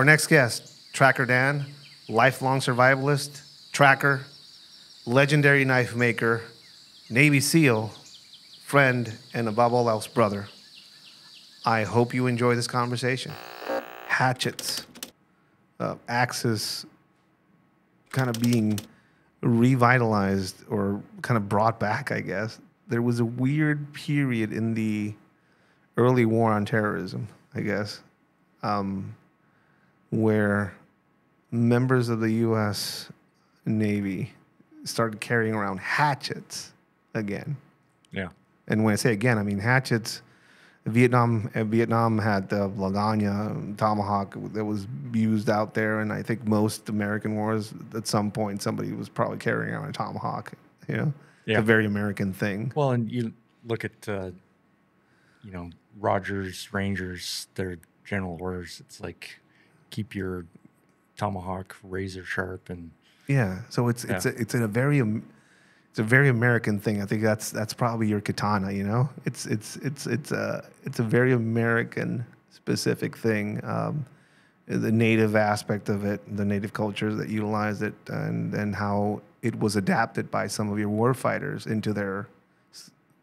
Our next guest, Tracker Dan, lifelong survivalist, tracker, legendary knife maker, Navy SEAL, friend, and above all else, brother. I hope you enjoy this conversation. Hatchets, axes kind of being revitalized or kind of brought back, I guess. There was a weird period in the early war on terrorism, I guess, where members of the U.S. Navy started carrying around hatchets again. Yeah. And when I say again, I mean hatchets. Vietnam had the Lagana tomahawk that was used out there, and I think most American wars at some point somebody was probably carrying around a tomahawk. You know, Yeah. It's a very American thing. Well, and you look at Rogers, Rangers, their general orders. It's like keep your tomahawk razor sharp, and yeah. So it's a very American thing. I think that's probably your katana. You know, it's a very American specific thing. The native aspect of it, the native cultures that utilize it, and how it was adapted by some of your war fighters into their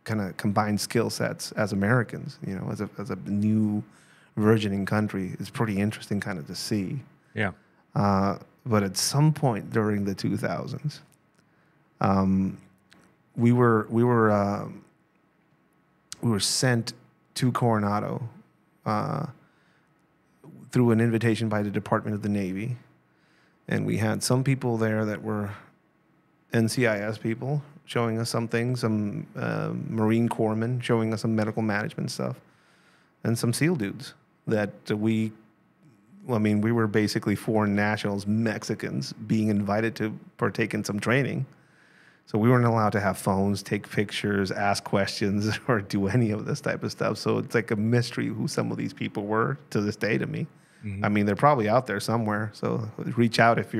kind of combined skill sets as Americans. You know, as a new burgeoning country, it's pretty interesting kind of to see. Yeah. But at some point during the 2000s. We were sent to Coronado through an invitation by the Department of the Navy, and we had some people there that were NCIS people showing us some things, some Marine Corpsmen showing us some medical management stuff, and some SEAL dudes that we were basically foreign nationals, Mexicans, being invited to partake in some training. So we weren't allowed to have phones, take pictures, ask questions, or do any of this type of stuff. So it's like a mystery who some of these people were to this day to me. Mm-hmm. I mean, they're probably out there somewhere. So reach out if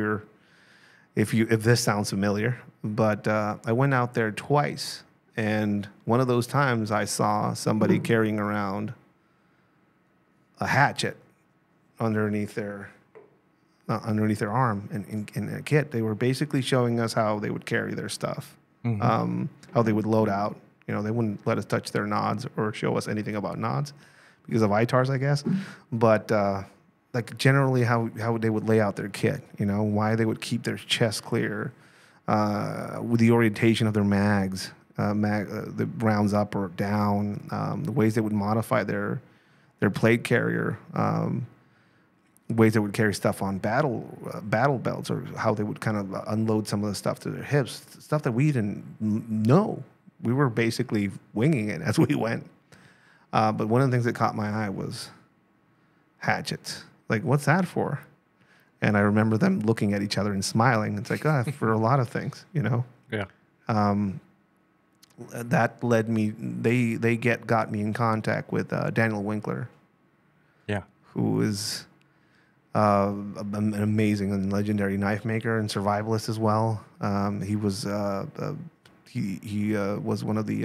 this sounds familiar. But I went out there twice, and one of those times I saw somebody carrying around a hatchet underneath their arm in a kit. They were basically showing us how they would carry their stuff, mm-hmm. How they would load out. You know, they wouldn't let us touch their nods or show us anything about nods because of ITARs, I guess. But like generally how they would lay out their kit, you know, why they would keep their chest clear, with the orientation of their mags, the rounds up or down, the ways they would modify their plate carrier, ways they would carry stuff on battle belts, or how they would kind of unload some of the stuff to their hips, stuff that we didn't know. We were basically winging it as we went. But one of the things that caught my eye was hatchets. Like, what's that for? And I remember them looking at each other and smiling. It's like, for a lot of things, you know? Yeah. That led me, they got me in contact with Daniel Winkler. Yeah. Who is an amazing and legendary knife maker and survivalist as well. He was one of the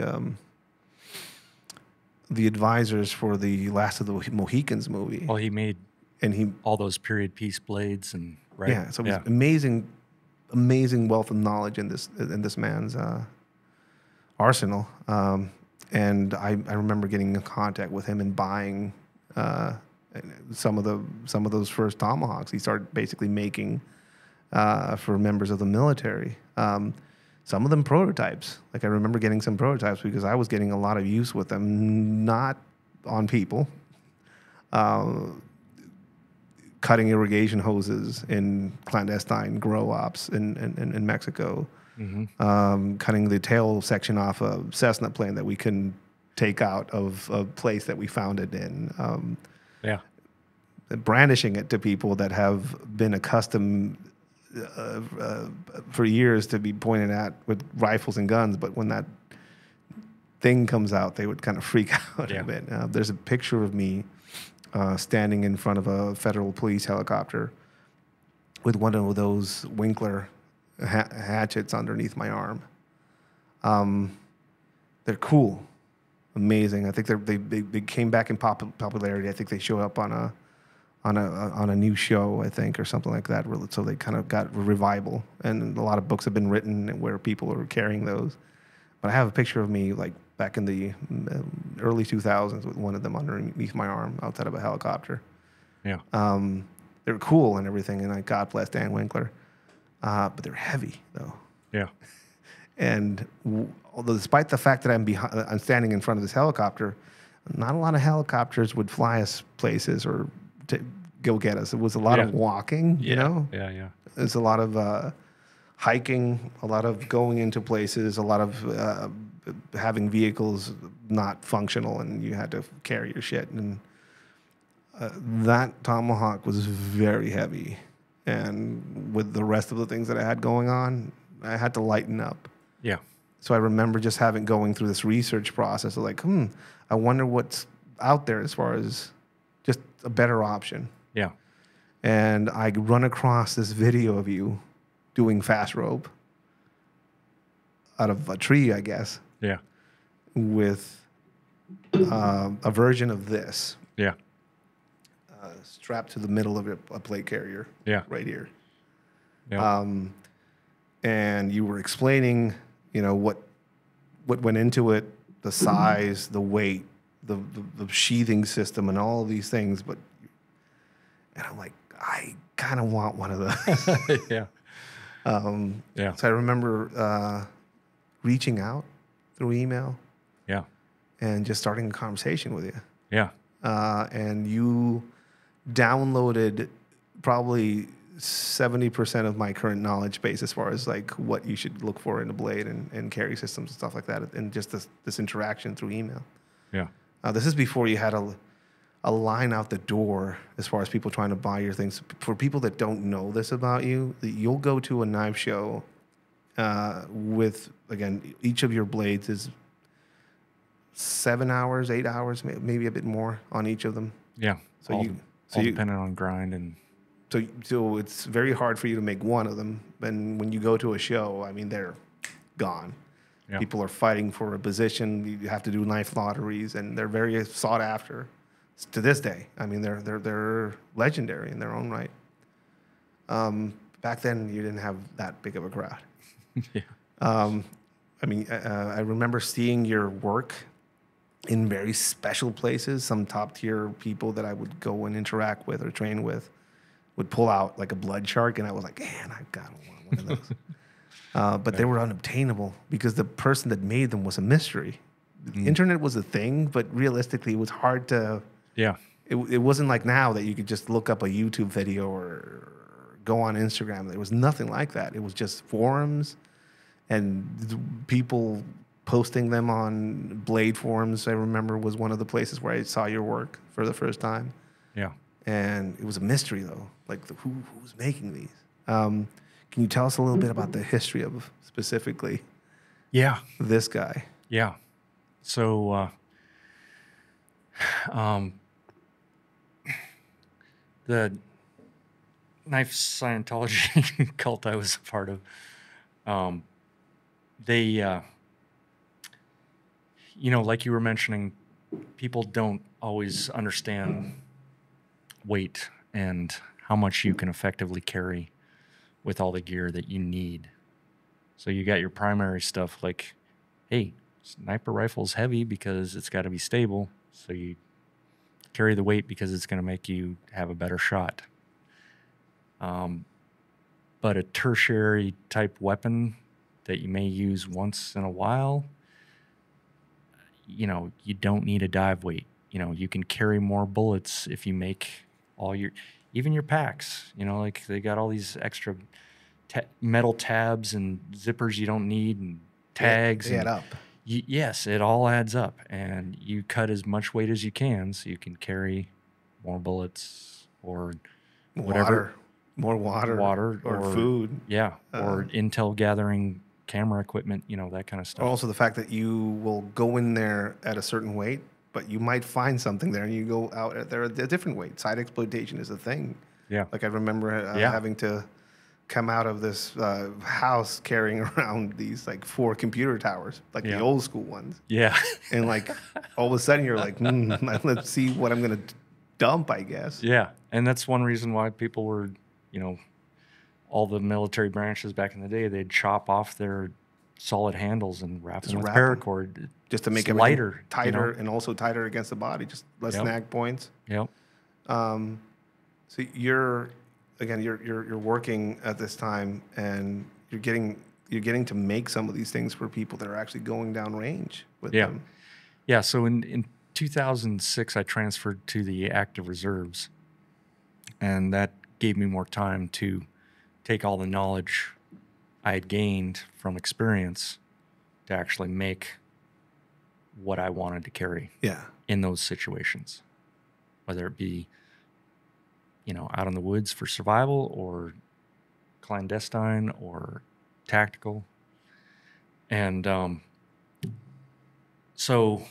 advisors for the Last of the Mohicans movie. Well, he made all those period piece blades and right. Yeah, so it was amazing wealth of knowledge in this man's arsenal. And I remember getting in contact with him and buying some of those first tomahawks he started basically making for members of the military. Some of them prototypes. Like I remember getting some prototypes because I was getting a lot of use with them, not on people. Cutting irrigation hoses in clandestine grow ops in Mexico. Mm-hmm. Cutting the tail section off a Cessna plane that we couldn't take out of a place that we found it in. Brandishing it to people that have been accustomed for years to be pointed at with rifles and guns, but when that thing comes out, they would kind of freak out a bit. There's a picture of me standing in front of a federal police helicopter with one of those Winkler hatchets underneath my arm. They're cool, amazing. I think they came back in popularity. I think they showed up on on a new show, I think, or something like that. So they kind of got a revival, and a lot of books have been written where people are carrying those. But I have a picture of me like back in the early 2000s with one of them underneath my arm outside of a helicopter. Yeah. They were cool and everything, and God bless Dan Winkler. But they're heavy, though. Yeah. And although despite the fact that I'm standing in front of this helicopter, not a lot of helicopters would fly us places or to go get us. It was a lot of walking, you know? Yeah, yeah. There's a lot of hiking, a lot of going into places, a lot of having vehicles not functional, and you had to carry your shit. And that Tomahawk was very heavy. And with the rest of the things that I had going on, I had to lighten up. Yeah. So I remember just going through this research process of like, I wonder what's out there as far as just a better option. Yeah. And I run across this video of you doing fast rope out of a tree, I guess. Yeah. With a version of this. Yeah. Strapped to the middle of a plate carrier. Yeah. Right here. Yeah. And you were explaining, what went into it, the size, the weight, the sheathing system, and all of these things. And I'm like, I kind of want one of those. Yeah. Yeah. So I remember reaching out through email. Yeah. And just starting a conversation with you. Yeah. And you downloaded probably 70% of my current knowledge base as far as like what you should look for in a blade and carry systems and stuff like that, and just this interaction through email. Yeah. This is before you had a line out the door as far as people trying to buy your things. For people that don't know this about you, you'll go to a knife show with, again, each of your blades is 7 hours, 8 hours, maybe a bit more on each of them. Yeah. So all you dependent on grind and. So it's very hard for you to make one of them. And when you go to a show, I mean, they're gone. Yeah. People are fighting for a position. You have to do knife lotteries, and they're very sought after to this day. I mean, they're legendary in their own right. Back then, you didn't have that big of a crowd. Yeah. I remember seeing your work in very special places. Some top tier people that I would go and interact with or train with would pull out like a blood shark, and I was like, man, I gotta want one of those. But they were unobtainable because the person that made them was a mystery. The internet was a thing, but realistically, it was hard to. Yeah. It wasn't like now that you could just look up a YouTube video or go on Instagram. There was nothing like that. It was just forums and people posting them on Blade forums. I remember was one of the places where I saw your work for the first time. Yeah. And it was a mystery, though, like who's making these. Can you tell us a little bit about the history of specifically this guy? Yeah. So the knife Scientology cult I was a part of, they, like you were mentioning, people don't always understand weight and how much you can effectively carry with all the gear that you need. So you got your primary stuff like, hey, sniper rifle's heavy because it's got to be stable. So you carry the weight because it's going to make you have a better shot. But a tertiary type weapon that you may use once in a while, you don't need a dive weight. You can carry more bullets if you make even your packs, like they got all these extra metal tabs and zippers you don't need and tags. They add up. Yes, it all adds up. And you cut as much weight as you can so you can carry more bullets or whatever. More water. Or food. Yeah, or intel gathering camera equipment, that kind of stuff. Also the fact that you will go in there at a certain weight, but you might find something there and you go out there at a different weight. Side exploitation is a thing. Yeah. Like I remember having to come out of this house carrying around these like 4 computer towers, like the old school ones. Yeah. And like all of a sudden you're like, let's see what I'm going to dump, I guess. Yeah. And that's one reason why people were, you know, all the military branches back in the day, they'd chop off their solid handles and wrap them with paracord. Just to make it's everything lighter, tighter, you know? and also tighter against the body, just less snag points. Yep. So you're working at this time, and you're getting to make some of these things for people that are actually going down range with them. Yeah. So in 2006, I transferred to the active reserves, and that gave me more time to take all the knowledge I had gained from experience to actually make what I wanted to carry in those situations, whether it be, you know, out in the woods for survival or clandestine or tactical. And so,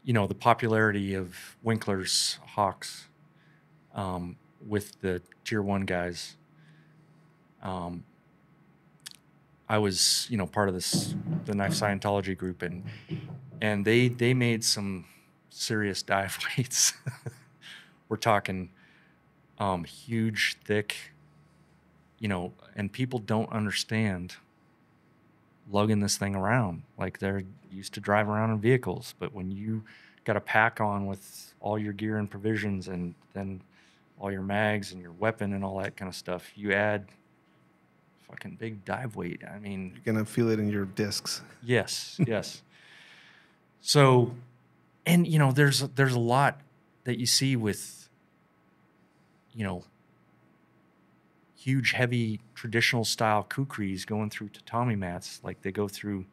you know, the popularity of Winkler's Hawks with the Tier 1 guys, I was, you know, part of the Knife Scientology group, and they made some serious dive weights. We're talking huge, thick, you know, and people don't understand lugging this thing around. Like, they're used to drive around in vehicles, but when you got a pack on with all your gear and provisions, and then all your mags and your weapon and all that kind of stuff, you add fucking big dive weight. I mean, you're gonna feel it in your discs. Yes, yes. So, and you know, there's a lot that you see with, you know, huge, heavy, traditional style kukris going through tatami mats. Like, they go through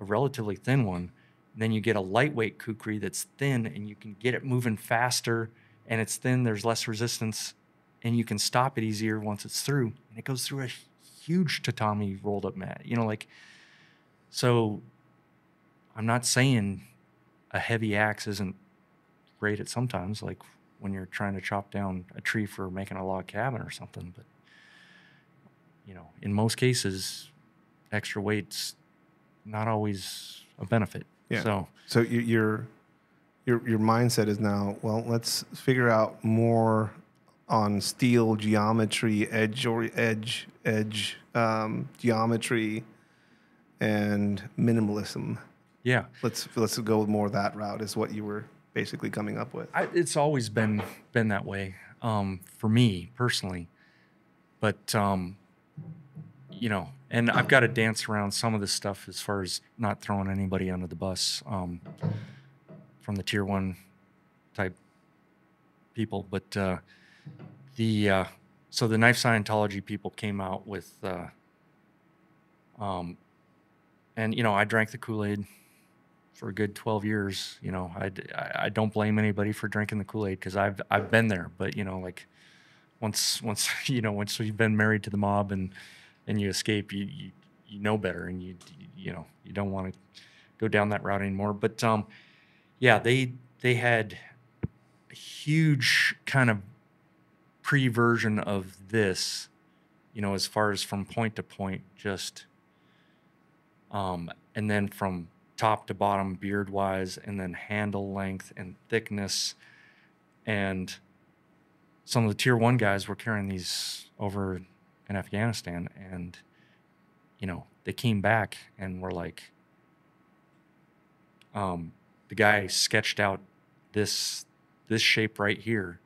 a relatively thin one, and then you get a lightweight kukri that's thin, and you can get it moving faster, and it's thin. There's less resistance, and you can stop it easier once it's through. And it goes through a huge tatami rolled up mat. You know, like, so I'm not saying a heavy axe isn't great at sometimes, like when you're trying to chop down a tree for making a log cabin or something. But, you know, in most cases, extra weight's not always a benefit. Yeah. So your mindset is now, well, let's figure out more on steel geometry, edge geometry, and minimalism. Yeah. Let's go more that route is what you were basically coming up with. It's always been that way for me personally, but you know, and I've got to dance around some of this stuff as far as not throwing anybody under the bus from the Tier 1 type people, but so the Knife Scientology people came out with and you know, I drank the Kool-Aid for a good 12 years. You know, I don't blame anybody for drinking the Kool-Aid, because I've been there. But, you know, like, once you know, once you've been married to the mob and you escape, you know better, and you know, you don't want to go down that route anymore. But yeah, they had a huge kind of pre-version of this, you know, as far as from point to point, just and then from top to bottom, beard wise, and then handle length and thickness. And some of the Tier 1 guys were carrying these over in Afghanistan, and, you know, they came back and were like, the guy sketched out this shape right here.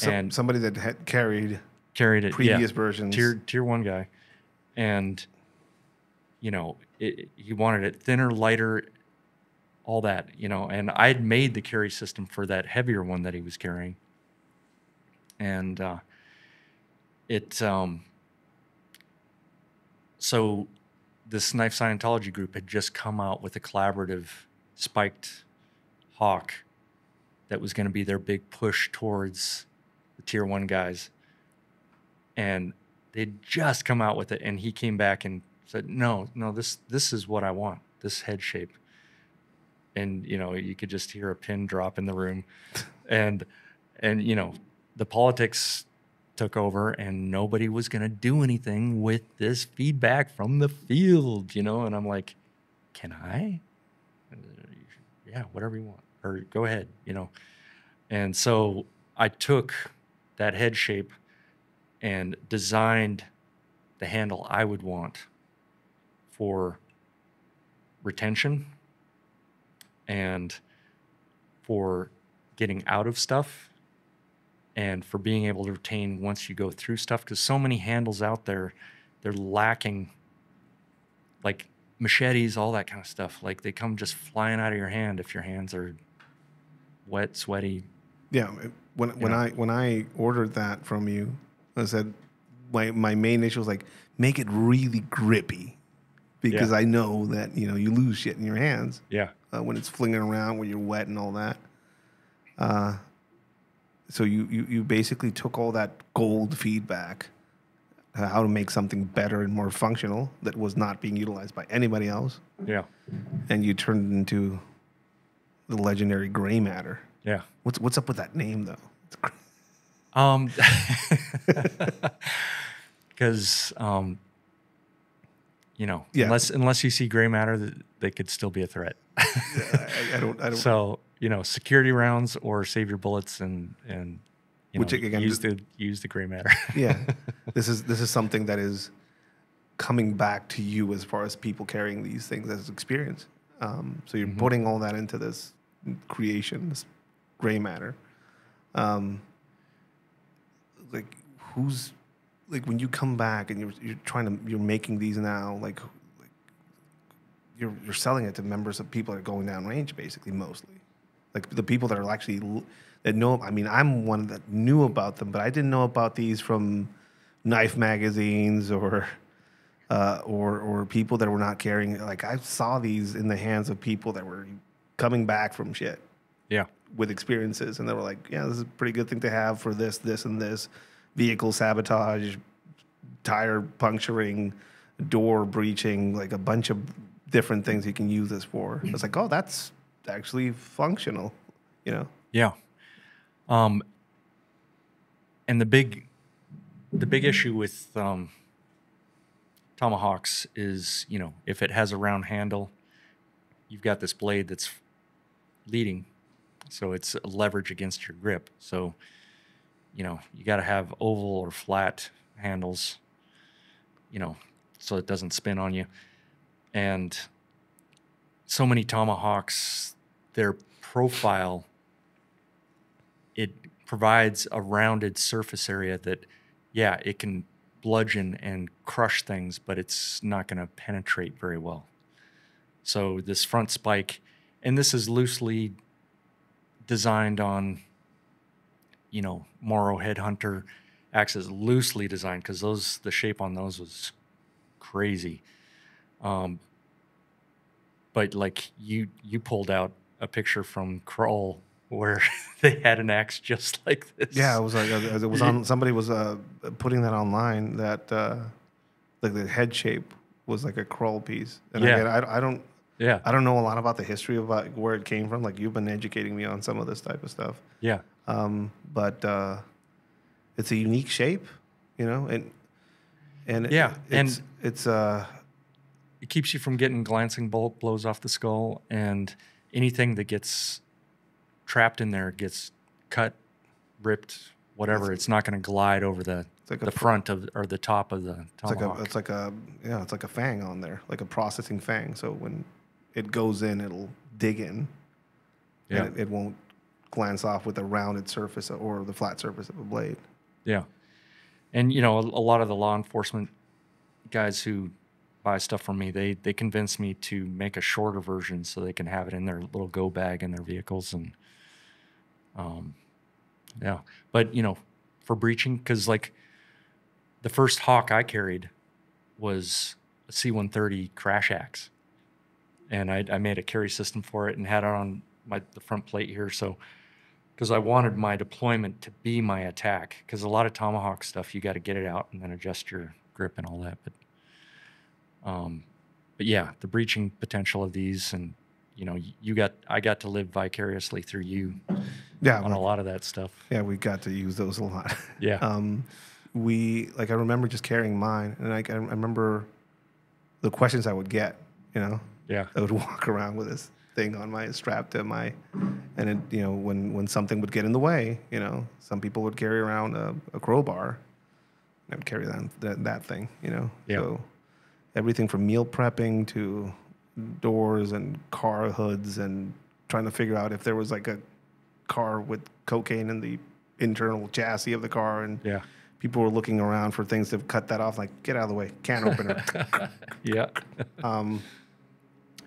And somebody that had carried it, previous versions. Tier 1 guy. And, you know, he wanted it thinner, lighter, all that, you know. And I had made the carry system for that heavier one that he was carrying. And so this Knife Scientology group had just come out with a collaborative spiked hawk that was going to be their big push towards the Tier 1 guys. And they'd just come out with it, and he came back and said, no, this is what I want, this head shape. And, you know, you could just hear a pin drop in the room. and you know, the politics took over, and nobody was going to do anything with this feedback from the field, you know. And I'm like, can I? Yeah, whatever you want, or go ahead, you know. And so I took that head shape and designed the handle I would want for retention and for getting out of stuff and for being able to retain once you go through stuff. Because so many handles out there, they're lacking, like machetes, all that kind of stuff. Like they come just flying out of your hand if your hands are wet, sweaty. Yeah. When I ordered that from you, I said my main issue was like, make it really grippy, because I know that you lose shit in your hands. Yeah. When it's flinging around, when you're wet and all that. So you basically took all that gold feedback, how to make something better and more functional that was not being utilized by anybody else. Yeah. And you turned it into the legendary gray matter. Yeah. What's up with that name though? Because unless you see gray matter, they could still be a threat. I don't. So security rounds or save your bullets and which again, use the gray matter. Yeah, this is something that is coming back to you as far as people carrying these things as experience. So you're putting all that into this creation, this gray matter. When you come back and you're making these now, like you're selling it to members of people that are going down range, basically, mostly. Like the people that are actually that know. I mean, I'm one that knew about them, but I didn't know about these from knife magazines or people that were not carrying. Like I saw these in the hands of people that were coming back from shit. Yeah. With experiences, and they were like, "Yeah, this is a pretty good thing to have for this, this, and this." Vehicle sabotage, tire puncturing, door breaching, like a bunch of different things you can use this for. It's like, oh, that's actually functional, Yeah. And the big issue with tomahawks is, if it has a round handle, you've got this blade that's leading, so it's a leverage against your grip. So you got to have oval or flat handles, so it doesn't spin on you. And so many tomahawks, their profile, it provides a rounded surface area that, it can bludgeon and crush things, but it's not going to penetrate very well. So this front spike, and this is loosely designed on Morrow Headhunter axes, loosely designed, because the shape on those was crazy. But like you pulled out a picture from Kroll where they had an axe just like this. Yeah, it was like it was on. Somebody was putting that online, that like the head shape was like a Kroll piece. And again, I don't. Yeah. I don't know a lot about the history of where it came from. Like you've been educating me on some of this type of stuff. Yeah. But it's a unique shape, and it's it keeps you from getting glancing bolt blows off the skull, and anything that gets trapped in there gets cut, ripped, whatever. It's not going to glide over the front of or the top of the tomahawk. It's like a fang on there, like a processing fang. So when it goes in, it'll dig in. Yeah. And it won't glance off with a rounded surface or the flat surface of a blade. Yeah. And, a lot of the law enforcement guys who buy stuff from me, they convince me to make a shorter version so they can have it in their little go bag in their vehicles. And, but, for breaching, because like the first hawk I carried was a C-130 crash axe. And I made a carry system for it and had it on the front plate here. So, because I wanted my deployment to be my attack. Because a lot of tomahawk stuff, you got to get it out and then adjust your grip and all that. But yeah, the breaching potential of these, and I got to live vicariously through you. Yeah, on a lot of that stuff. Yeah, we got to use those a lot. Yeah. I remember just carrying mine, and I remember the questions I would get. Yeah. I would walk around with this. thing on my strap to my, and it, you know, when something would get in the way, you know, some people would carry around a crowbar. I would carry that thing, you know. Yeah. So everything from meal prepping to doors and car hoods and trying to figure out if there was like a car with cocaine in the internal chassis of the car, and Yeah. people were looking around for things to cut that off. Like, get out of the way, can opener. Yeah.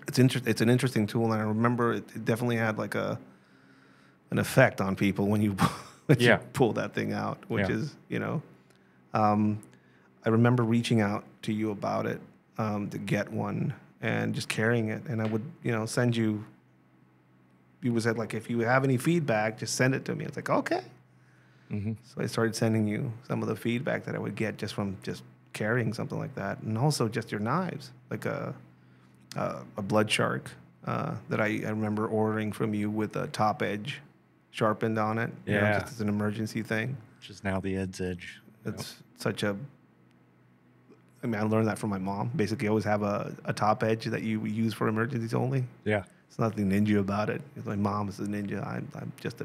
It's an interesting tool, and I remember it definitely had like an effect on people when you you pull that thing out, which is, you know. I remember reaching out to you about it, to get one and just carrying it, and I would, you know, send you. You said, like, if you have any feedback, just send it to me. It's like, okay. Mm-hmm. So I started sending you some of the feedback that I would get just from just carrying something like that, and also just your knives, like a blood shark that I remember ordering from you with a top edge sharpened on it. Yeah. You know, just as an emergency thing. Which is now the Ed's Edge. It's such a. I mean, I learned that from my mom. Basically, always have a top edge that you use for emergencies only. Yeah. It's nothing ninja about it. My mom is a ninja. I'm just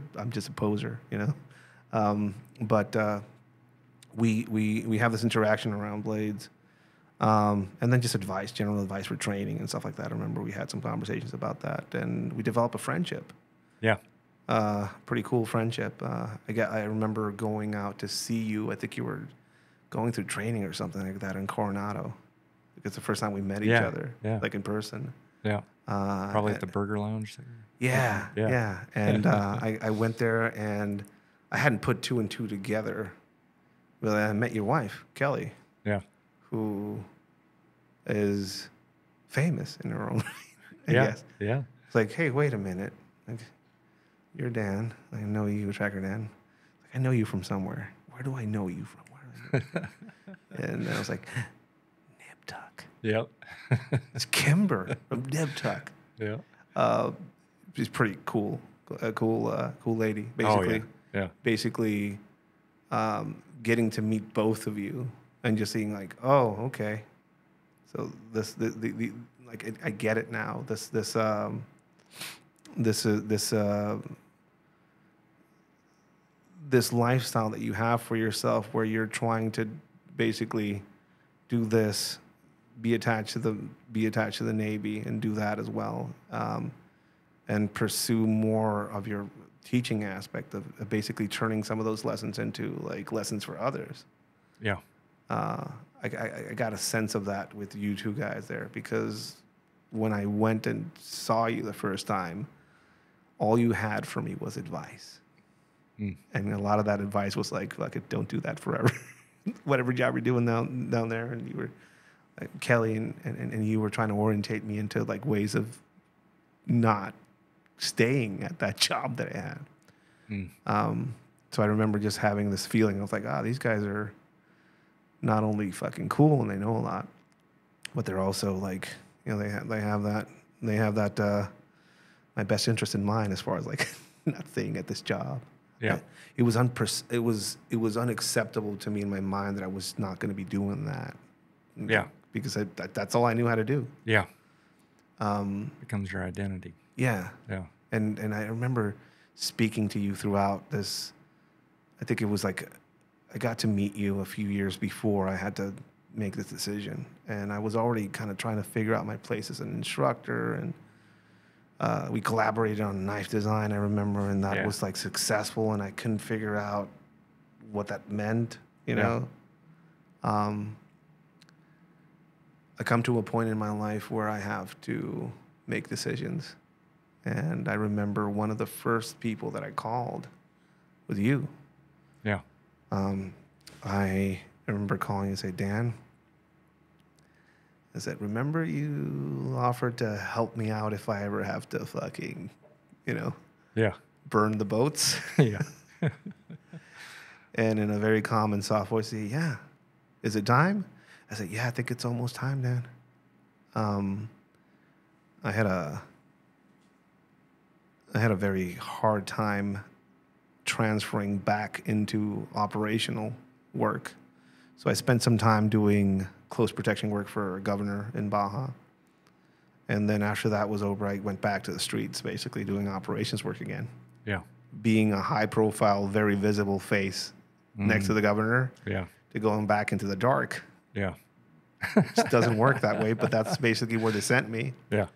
a poser, you know. But we have this interaction around blades, and then just advice, general advice for training and stuff like that. I remember we had some conversations about that, and we developed a friendship. Yeah. Pretty cool friendship. I remember going out to see you. I think you were going through training or something like that in Coronado. It's the first time we met each other, like in person. Yeah. Probably at the Burger Lounge there. Yeah. And I went there, and I hadn't put two and two together. Well, I met your wife, Kelly. Yeah. Who is famous in her own right. I Yeah. guess. Yeah. It's like, hey, wait a minute. Like, you're Dan. I know you, Tracker Dan. Like, I know you from somewhere. Where do I know you from? Where do I know you? And I was like, Nip Tuck. Yep. It's Kimber from Nip Tuck. Yeah. She's pretty cool. Cool lady. Basically. Oh, yeah. Basically, getting to meet both of you and just seeing like, oh, okay. So the like I get it now. This lifestyle that you have for yourself, where you're trying to basically do this, be attached to the Navy and do that as well, and pursue more of your teaching aspect of basically turning some of those lessons into like lessons for others. Yeah. I got a sense of that with you two guys there, because when I went and saw you the first time, all you had for me was advice. And a lot of that advice was like, fuck it, don't do that forever. Whatever job you're doing down there. And you were, like, Kelly and you were trying to orientate me into like ways of not staying at that job that I had. So I remember just having this feeling of like, these guys are not only fucking cool and they know a lot, but they're also like, you know, they have that my best interest in mind as far as like not staying at this job. Yeah. It was unacceptable to me in my mind that I was not going to be doing that. Yeah. Because that's all I knew how to do. Yeah. Becomes your identity. Yeah. Yeah. And I remember speaking to you throughout this. I think it was like I got to meet you a few years before I had to make this decision, and I was already kind of trying to figure out my place as an instructor, and we collaborated on knife design, I remember, and that was like successful, and I couldn't figure out what that meant, you know. I come to a point in my life where I have to make decisions, and I remember one of the first people that I called was you. Yeah. I remember calling and say, Dan, I said, remember you offered to help me out if I ever have to fucking, you know, burn the boats? Yeah. And in a very calm and soft voice, he said, yeah. Is it time? I said, yeah, I think it's almost time, Dan. I had a very hard time transferring back into operational work. So I spent some time doing close protection work for a governor in Baja. And then after that was over, I went back to the streets, basically doing operations work again. Yeah. Being a high-profile, very visible face next to the governor, Yeah. to going back into the dark. Yeah. It just doesn't work that way, but that's basically where they sent me. Yeah.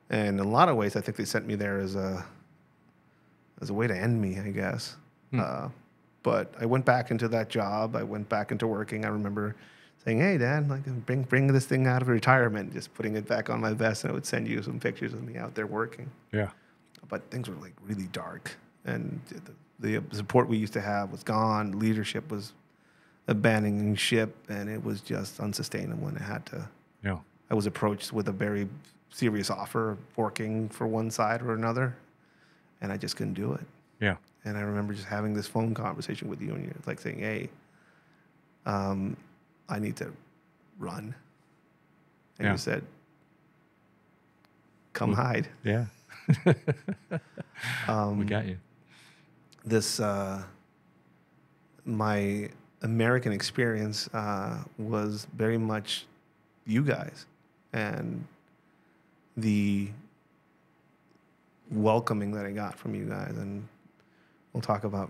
And in a lot of ways, I think they sent me there as a way to end me, I guess. But I went back into that job. I went back into working. I remember saying, "Hey, Dad, like bring this thing out of retirement," just putting it back on my vest, and I would send you some pictures of me out there working. Yeah. But things were like really dark, and the support we used to have was gone. Leadership was abandoning ship, and it was just unsustainable. And I was approached with a very serious offer of working for one side or another, and I just couldn't do it. Yeah. And I remember just having this phone conversation with you, and you're like saying, "Hey, I need to run." And you said, "Come hide." Yeah. We got you. This, my American experience was very much you guys and the welcoming that I got from you guys. And we'll talk about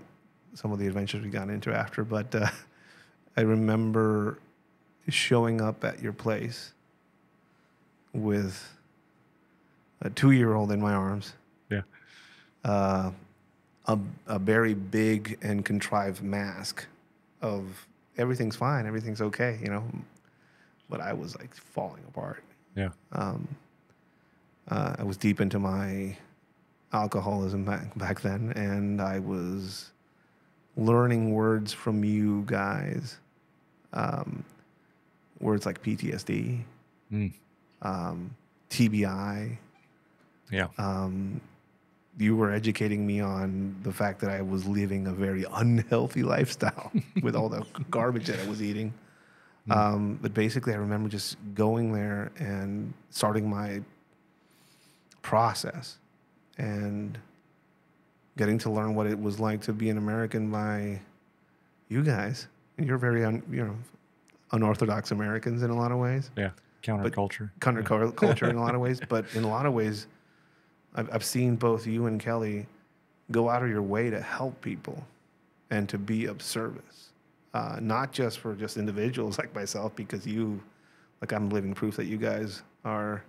some of the adventures we got into after. But I remember showing up at your place with a 2-year-old in my arms. Yeah. A very big and contrived mask of everything's fine, everything's okay, you know. But I was like falling apart. Yeah. I was deep into my alcoholism back then, and I was learning words from you guys, words like PTSD, TBI. Yeah. You were educating me on the fact that I was living a very unhealthy lifestyle with all the garbage that I was eating. But basically, I remember just going there and starting my process and getting to learn what it was like to be an American by you guys. And you're very, unorthodox Americans in a lot of ways. Yeah. Counterculture. Counterculture in a lot of ways. But in a lot of ways, I've seen both you and Kelly go out of your way to help people and to be of service. Not just for just individuals like myself, because I'm living proof that you guys are,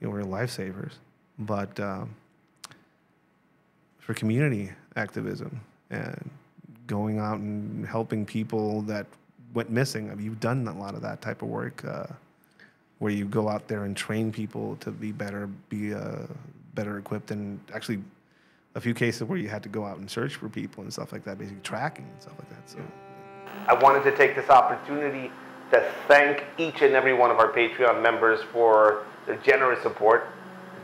we're lifesavers, but for community activism and going out and helping people that went missing. You've done a lot of that type of work where you go out there and train people to be better equipped, and actually a few cases where you had to go out and search for people and stuff like that, basically tracking and stuff like that. So I wanted to take this opportunity to thank each and every one of our Patreon members for their generous support.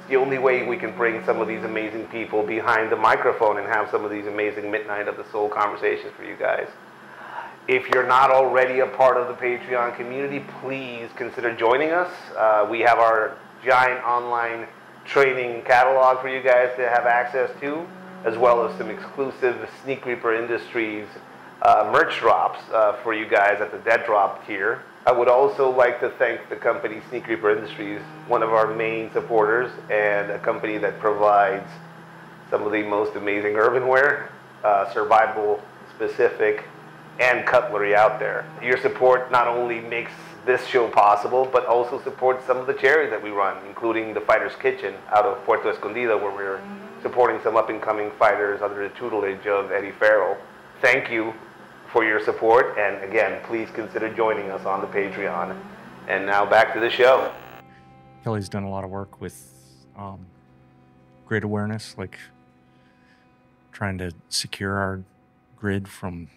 It's the only way we can bring some of these amazing people behind the microphone and have some of these amazing Midnight of the Soul conversations for you guys. If you're not already a part of the Patreon community, please consider joining us. We have our giant online training catalog for you guys to have access to, as well as some exclusive Sneak Reaper Industries merch drops for you guys at the Dead Drop tier. I would also like to thank the company Sneak Reaper Industries, one of our main supporters, and a company that provides some of the most amazing urbanware, survival specific, and cutlery out there. Your support not only makes this show possible, but also supports some of the charities that we run, including the Fighter's Kitchen out of Puerto Escondido, where we're supporting some up-and-coming fighters under the tutelage of Eddie Farrell. Thank you for your support, and again, please consider joining us on the Patreon. And now back to the show. Kelly's done a lot of work with grid awareness, like trying to secure our grid from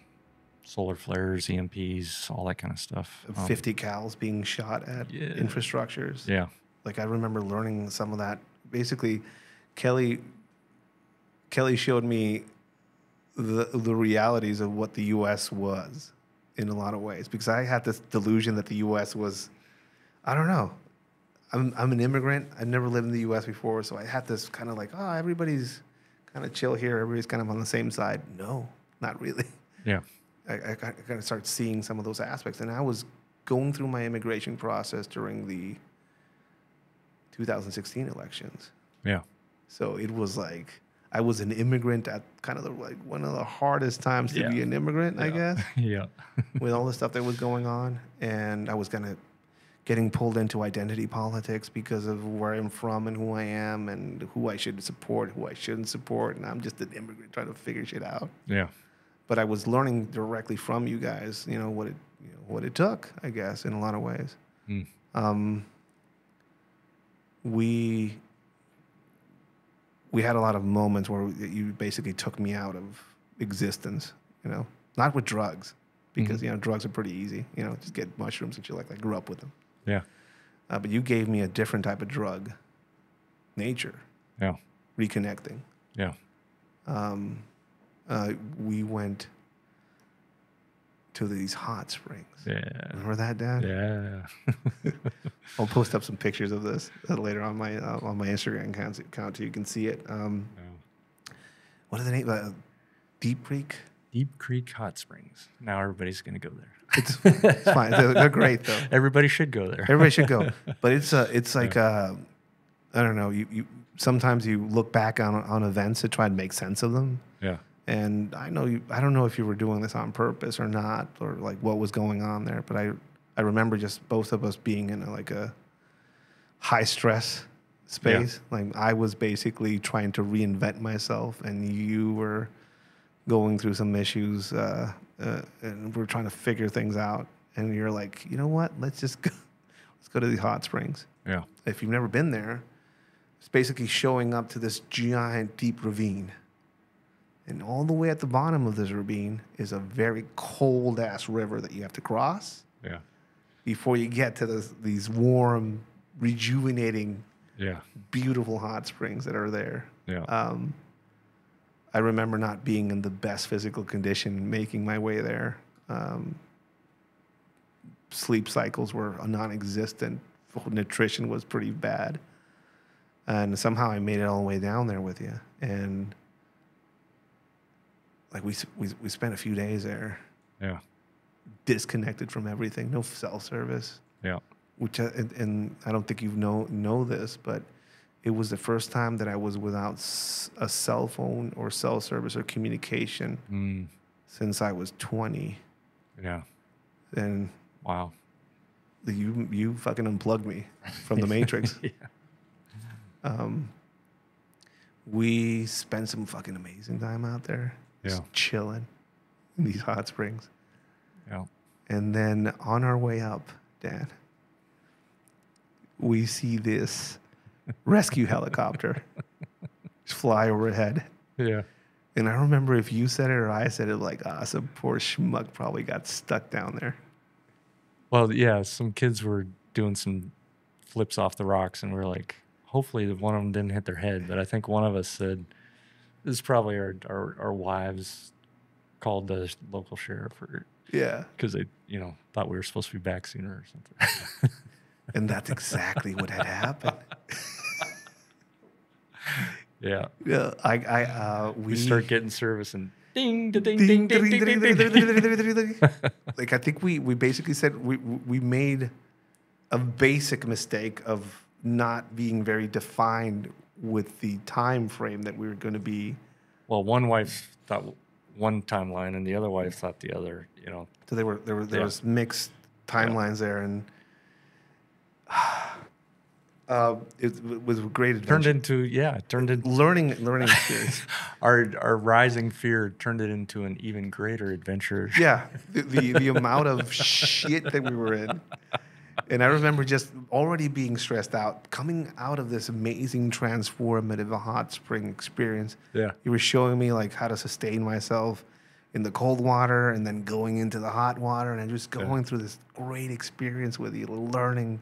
solar flares, EMPs, all that kind of stuff. 50 cals being shot at infrastructures. Yeah. Like I remember learning some of that. Basically, Kelly showed me the realities of what the U.S. was in a lot of ways, because I had this delusion that the U.S. was, I don't know. I'm an immigrant. I've never lived in the U.S. before, so I had this kind of like, oh, everybody's kind of chill here. Everybody's kind of on the same side. No, not really. Yeah. I kind of started seeing some of those aspects, and I was going through my immigration process during the 2016 elections. Yeah. So it was like I was an immigrant at kind of like one of the hardest times to be an immigrant, I guess. Yeah. With all the stuff that was going on, and I was getting pulled into identity politics because of where I'm from and who I am and who I should support, who I shouldn't support, and I'm just an immigrant trying to figure shit out. Yeah. But I was learning directly from you guys, what it took, I guess, in a lot of ways. We had a lot of moments where you basically took me out of existence, not with drugs, because, drugs are pretty easy, just get mushrooms and shit like that. I grew up with them. Yeah. But you gave me a different type of drug, nature. Yeah. Reconnecting. Yeah. We went to these hot springs. Yeah. Remember that, Dad? Yeah. I'll post up some pictures of this later on my Instagram account so you can see it. What are the name? Deep Creek? Deep Creek Hot Springs. Now everybody's going to go there. It's fine. They're great, though. Everybody should go there. Everybody should go. But it's like, I don't know, you sometimes you look back on events to try and make sense of them. Yeah. And I don't know if you were doing this on purpose or not, or like what was going on there. But I remember just both of us being in a high stress space. Yeah. Like I was basically trying to reinvent myself, and you were going through some issues, and we're trying to figure things out. And you're like, you know what? Let's go to these hot springs. Yeah. If you've never been there, it's basically showing up to this giant deep ravine. And all the way at the bottom of this ravine is a very cold-ass river that you have to cross. Yeah. Before you get to these warm, rejuvenating, beautiful hot springs that are there. Yeah. I remember not being in the best physical condition making my way there. Sleep cycles were non-existent. Nutrition was pretty bad. And somehow I made it all the way down there with you. And like we spent a few days there. Yeah. Disconnected from everything. No cell service. Yeah. Which and I don't think you know this, but it was the first time that I was without a cell phone or cell service or communication since I was 20. Yeah. And wow. You fucking unplugged me from the Matrix. Yeah. We spent some fucking amazing time out there. Just chilling in these hot springs. Yeah. And then on our way up, Dad, we see this rescue helicopter just fly overhead. Yeah. And I remember if you said it or I said it, like, some poor schmuck probably got stuck down there. Well, yeah, some kids were doing some flips off the rocks, and we were like, hopefully one of them didn't hit their head. But I think one of us said, this is probably our wives called the local sheriff, because they thought we were supposed to be back sooner or something. And that's exactly what had happened. Yeah. Yeah. We start getting service and ding, ding, ding, ding, ding, ding, ding, ding. Like I think we basically said we made a basic mistake of not being very defined with the time frame that we were going to be. Well, one wife thought one timeline, and the other wife thought the other. So there was mixed timelines there, and it was a great adventure. Turned into learning experience. Our rising fear turned it into an even greater adventure. Yeah, the amount of shit that we were in. And I remember just already being stressed out, coming out of this amazing transformative hot spring experience. Yeah. You were showing me like how to sustain myself in the cold water and then going into the hot water, and I'm just going through this great experience with you, learning,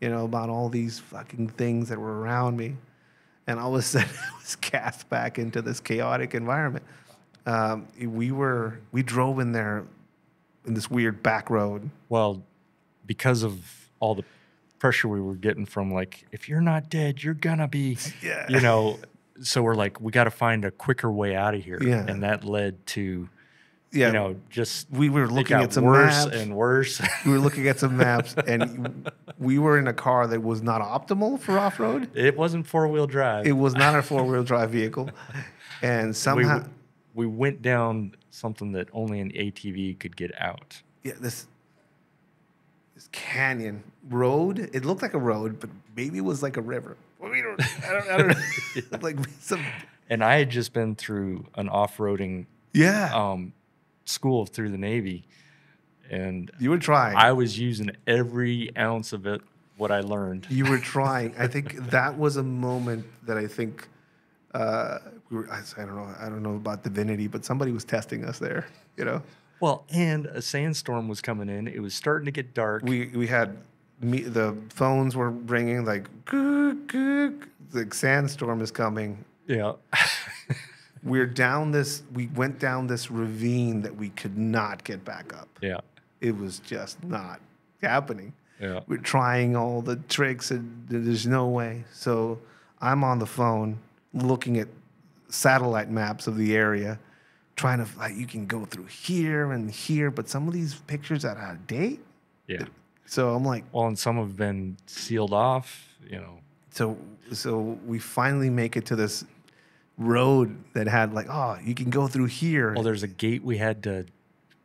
about all these fucking things that were around me. And all of a sudden I was cast back into this chaotic environment. We drove in there in this weird back road. Well, because of all the pressure we were getting from, like, if you're not dead, you're gonna be, so we're like, we got to find a quicker way out of here. Yeah. And that led to Yeah. You know, just we were it looking got at some worse maps. and worse. We were looking at some maps, and we were in a car that was not optimal for off-road. It wasn't 4-wheel drive. It was not a 4-wheel drive vehicle. And somehow... we went down something that only an ATV could get out. Yeah, this canyon road. It looked like a road, but maybe it was like a river. I don't know. Like some... And I had just been through an off-roading school through the Navy, and you were trying. I was using every ounce of it, what I learned. You were trying. I think that was a moment that I think I don't know about divinity, but somebody was testing us there. You know. Well, and a sandstorm was coming in. It was starting to get dark. We had the phones were ringing like, the sandstorm is coming. Yeah. We went down this ravine that we could not get back up. Yeah. It was just not happening. Yeah. We're trying all the tricks and there's no way. So I'm on the phone looking at satellite maps of the area, trying to, like, you can go through here and here, but some of these pictures are out of date. Yeah. So I'm like... Well, and some have been sealed off, you know. So we finally make it to this road that had like, oh, you can go through here. Well, there's a gate we had to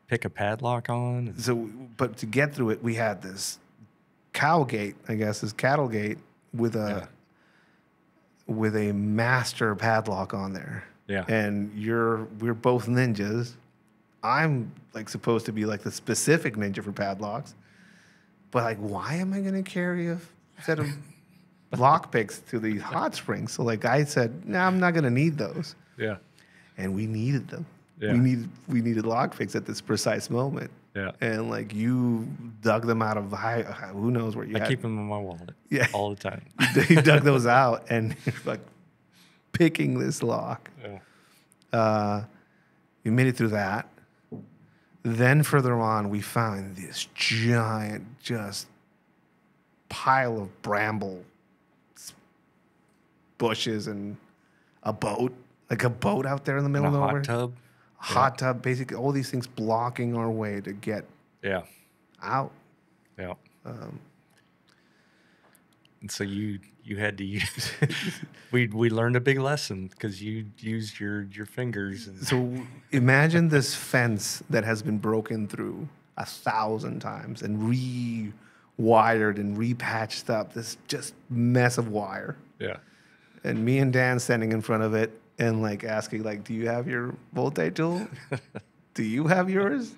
pick a padlock on. So, but to get through it, we had this cow gate, I guess, this cattle gate with a master padlock on there. Yeah. And we're both ninjas. I'm like supposed to be like the specific ninja for padlocks. But like, why am I going to carry a set of lock picks to these hot springs? So like I said, no, I'm not going to need those. Yeah. And we needed them. Yeah. We needed lock picks at this precise moment. Yeah. And like you dug them out of who knows where you I had keep them in my wallet. Yeah. All the time. You dug those out and you're like picking this lock. Yeah. We made it through that. Then further on, we found this giant, just pile of bramble bushes and a boat, like a boat out there in the middle of nowhere. Hot tub. A hot tub, basically all these things blocking our way to get out. Yeah. And so you had to use. we learned a big lesson because you used your fingers. So imagine this fence that has been broken through 1,000 times and rewired and repatched up. This just mess of wire. Yeah. And me and Dan standing in front of it and like asking, like, do you have your multi-tool? Do you have yours?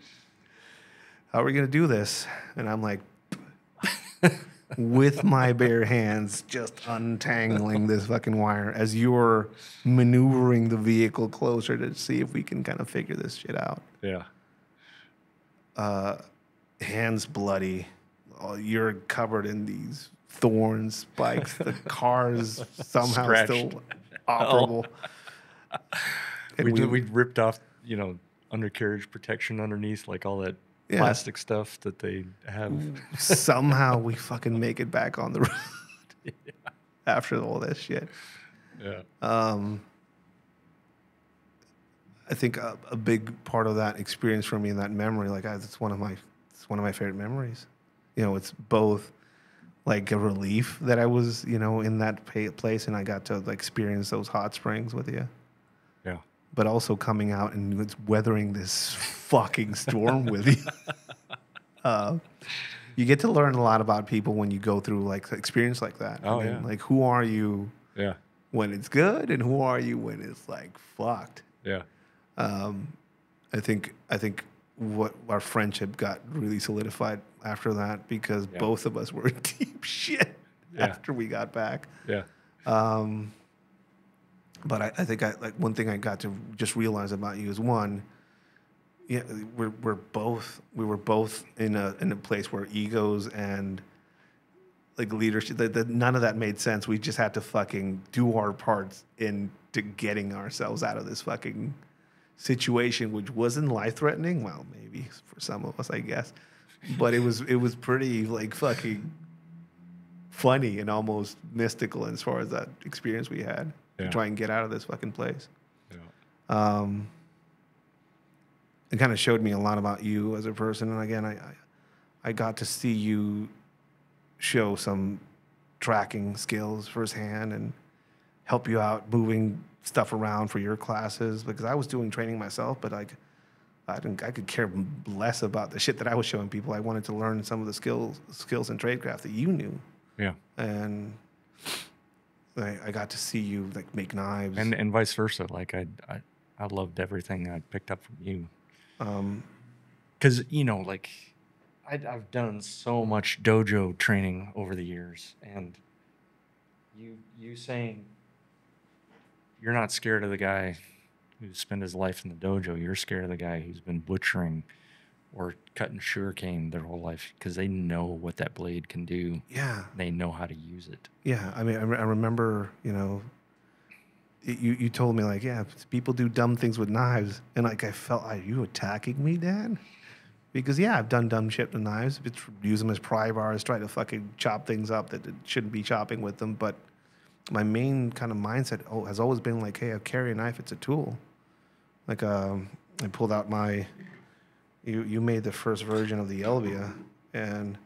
How are we gonna do this? And I'm like, with my bare hands, just untangling this fucking wire as you're maneuvering the vehicle closer to see if we can kind of figure this shit out. Yeah. Hands bloody. You're covered in these thorns, spikes. The car's somehow Scratched. still operable. We ripped off, undercarriage protection underneath, like all that plastic stuff that they have. Somehow we fucking make it back on the road after all this shit. Yeah. I think a big part of that experience for me and that memory, like it's one of my favorite memories. It's both like a relief that I was, in that place and I got to like experience those hot springs with you. Yeah. But also coming out and it's weathering this fucking storm with you. You get to learn a lot about people when you go through like experience like that. Oh, Like who are you when it's good and who are you when it's like fucked? Yeah. I think what our friendship got really solidified after that because both of us were in deep shit after we got back. Yeah. But I think one thing I got to just realize about you is one, we were both in a place where egos and like leadership, none of that made sense. We just had to fucking do our parts into getting ourselves out of this fucking situation, which wasn't life-threatening. Well, maybe for some of us, I guess, but it was pretty like fucking funny and almost mystical as far as that experience we had to try and get out of this fucking place. Yeah. it kind of showed me a lot about you as a person. And again, I got to see you show some tracking skills firsthand and help you out moving stuff around for your classes, because I was doing training myself, but I could care less about the shit that I was showing people. I wanted to learn some of the skills and tradecraft that you knew. Yeah. And I got to see you like make knives. And vice versa. Like I loved everything I picked up from you. Because, you know, like I've done so much dojo training over the years, and you saying you're not scared of the guy who's spent his life in the dojo. You're scared of the guy who's been butchering or cutting sugarcane their whole life, because they know what that blade can do. Yeah. They know how to use it. Yeah. I mean, I remember, you know, you told me like, yeah, people do dumb things with knives. And like, I felt, are you attacking me, Dad? Because yeah, I've done dumb shit with knives. Use them as pry bars, try to fucking chop things up that it shouldn't be chopping with them. But my main kind of mindset has always been like, hey, I carry a knife. It's a tool. Like, I pulled out my, you made the first version of the Elvia, and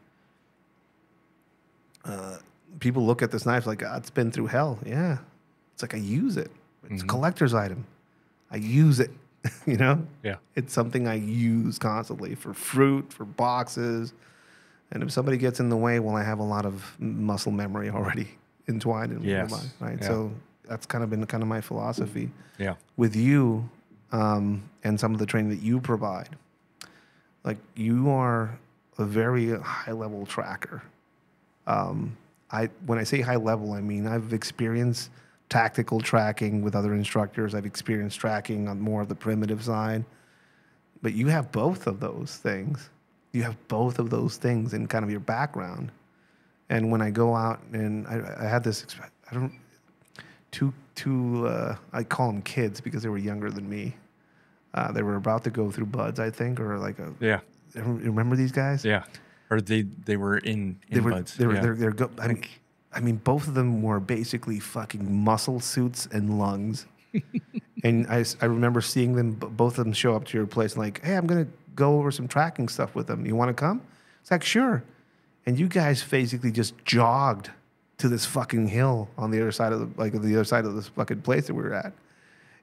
people look at this knife like, oh, it's been through hell. Yeah. It's like, I use it. It's a collector's item. I use it. You know? Yeah. It's something I use constantly for fruit, for boxes. And if somebody gets in the way, well, I have a lot of muscle memory already entwined in my mind, right? Yeah. So that's kind of been kind of my philosophy. Yeah. With you and some of the training that you provide, like you are a very high-level tracker. When I say high level, I mean I've experienced tactical tracking with other instructors. I've experienced tracking on more of the primitive side. But you have both of those things. You have both of those things in kind of your background. And when I go out and I had this, I call them kids because they were younger than me. They were about to go through buds, I think, or like a. Yeah. Remember these guys? Yeah. Or they were in buds. I mean, both of them were basically fucking muscle suits and lungs. And I remember seeing them, both of them show up to your place and like, hey, I'm going to go over some tracking stuff with them. You want to come? It's like, sure. And you guys basically just jogged to this fucking hill on the other side of this fucking place that we were at.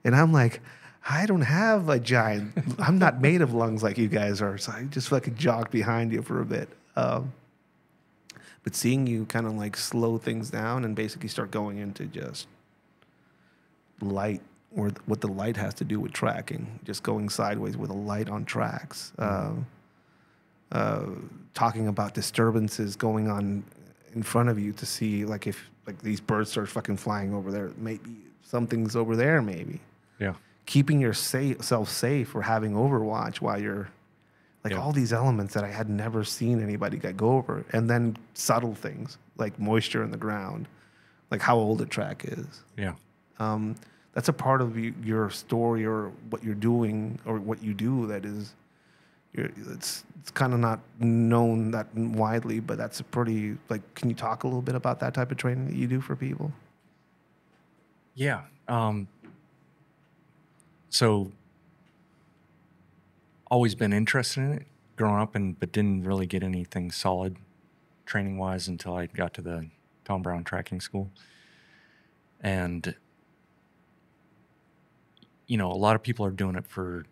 And I'm like, I don't have a giant, I'm not made of lungs like you guys are. So I just fucking jogged behind you for a bit. But seeing you kind of like slow things down and basically start going into just light, or what the light has to do with tracking, just going sideways with a light on tracks, talking about disturbances going on in front of you to see like if like these birds start fucking flying over there, maybe something's over there, maybe. Yeah. Keeping yourself safe or having overwatch while you're like all these elements that I had never seen anybody go over. And then subtle things like moisture in the ground, like how old a track is. Yeah. That's a part of your story or what you're doing or what you do that is, it's kind of not known that widely, but that's a pretty, like, can you talk a little bit about that type of training that you do for people? Yeah. So always been interested in it growing up, but didn't really get anything solid training wise until I got to the Tom Brown tracking school. And, you know, a lot of people are doing it for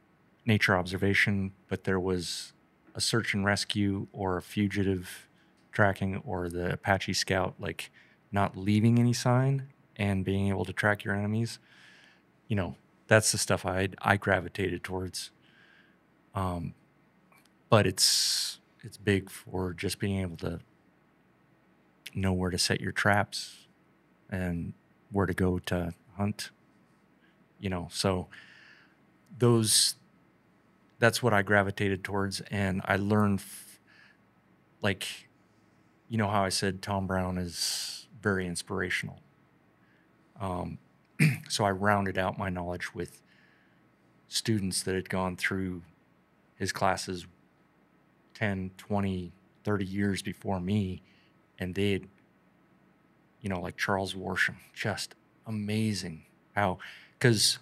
nature observation, but there was a search and rescue or a fugitive tracking or the Apache Scout, like not leaving any sign and being able to track your enemies. You know, that's the stuff I gravitated towards. But it's big for just being able to know where to set your traps and where to go to hunt, you know, so that's what I gravitated towards. And I learned like, you know how I said Tom Brown is very inspirational. So I rounded out my knowledge with students that had gone through his classes 10, 20, 30 years before me. And they had, you know, like Charles Worsham, just amazing how, because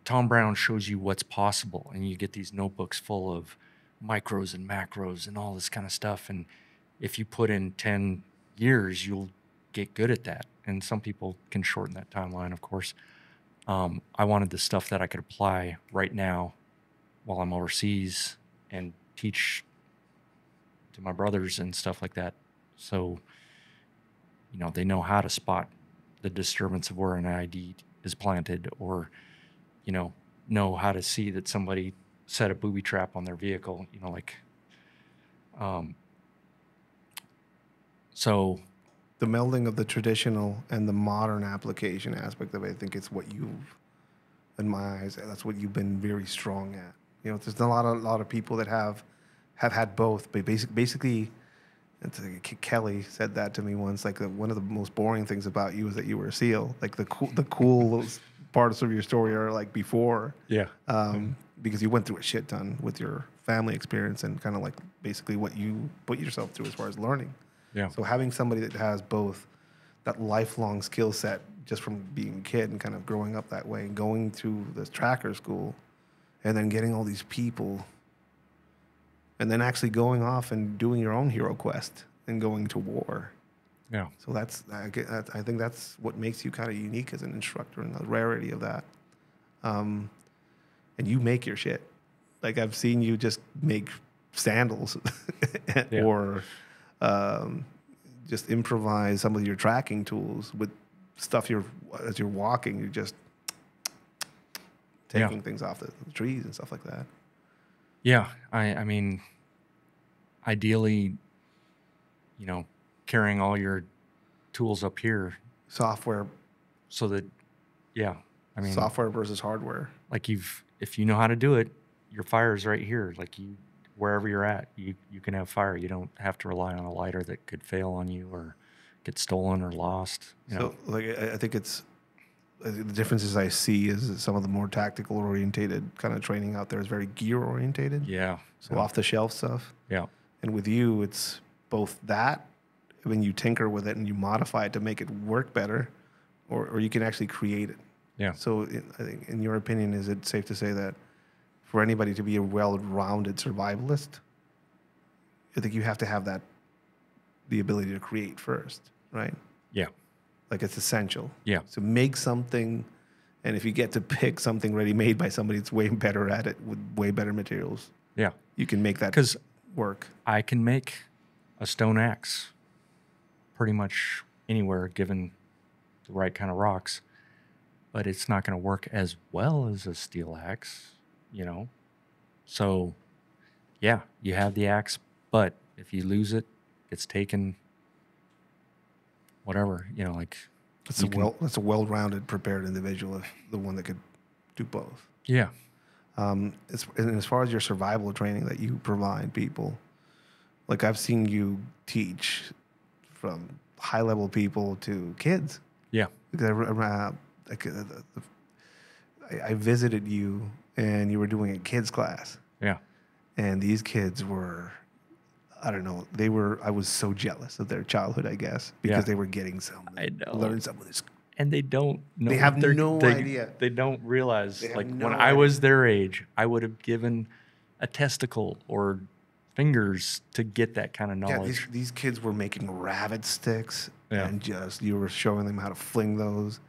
Tom Brown shows you what's possible, and you get these notebooks full of micros and macros and all this kind of stuff. And if you put in 10 years, you'll get good at that. And some people can shorten that timeline, of course. I wanted the stuff that I could apply right now while I'm overseas and teach to my brothers and stuff like that. So, you know, they know how to spot the disturbance of where an ID is planted, or, you know how to see that somebody set a booby trap on their vehicle, you know, like, so The melding of the traditional and the modern application aspect of it, I think it's what you've, in my eyes, that's what you've been very strong at. You know, there's a lot of people that have had both, but basically, it's like Kelly said that to me once. Like one of the most boring things about you is that you were a SEAL. Like the cool parts of your story are like before, yeah, because you went through a shit ton with your family experience and kind of like basically what you put yourself through as far as learning. yeah, So having somebody that has both that lifelong skill set just from being a kid and kind of growing up that way and going through this tracker school and then getting all these people and then actually going off and doing your own hero quest and going to war. yeah, So I think that's what makes you kind of unique as an instructor and the rarity of that. And you make your shit. Like I've seen you just make sandals Yeah. or just improvise some of your tracking tools with stuff as you're walking, you're just taking things off the trees and stuff like that. yeah. I mean, ideally, you know, carrying all your tools up here Software, so that, yeah, I mean, software versus hardware. like if you know how to do it, your fire's right here. Like wherever you're at, you can have fire. You don't have to rely on a lighter that could fail on you or get stolen or lost. You know? So like I think it's the differences I see is some of the more tactical orientated kind of training out there is very gear orientated. Yeah. So off the shelf stuff. Yeah. And with you, it's both that, when you tinker with it and you modify it to make it work better, or you can actually create it. Yeah. So I think, in your opinion, is it safe to say that for anybody to be a well-rounded survivalist, I think you have to have the ability to create first, right? Yeah. Like it's essential. Yeah. So make something, and if you get to pick something ready-made by somebody that's way better at it with way better materials, Yeah. you can make that 'Cause work. I can make a stone axe pretty much anywhere given the right kind of rocks, but it's not going to work as well as a steel axe, you know? So, yeah, you have the axe, but if you lose it, it's taken, whatever, you know, like. That's a well-rounded, prepared individual, the one that could do both. Yeah. And as far as your survival training that you provide people, like I've seen you teach from high-level people to kids. Yeah. I visited you, and you were doing a kids class. Yeah. And these kids were, I don't know, I was so jealous of their childhood, I guess, because they were getting learn some of this. And they don't know. They have no idea. They don't realize. Like no when I idea. was their age, I would have given a testicle or fingers to get that kind of knowledge. Yeah, these kids were making rabbit sticks, Yeah. and just you were showing them how to fling those.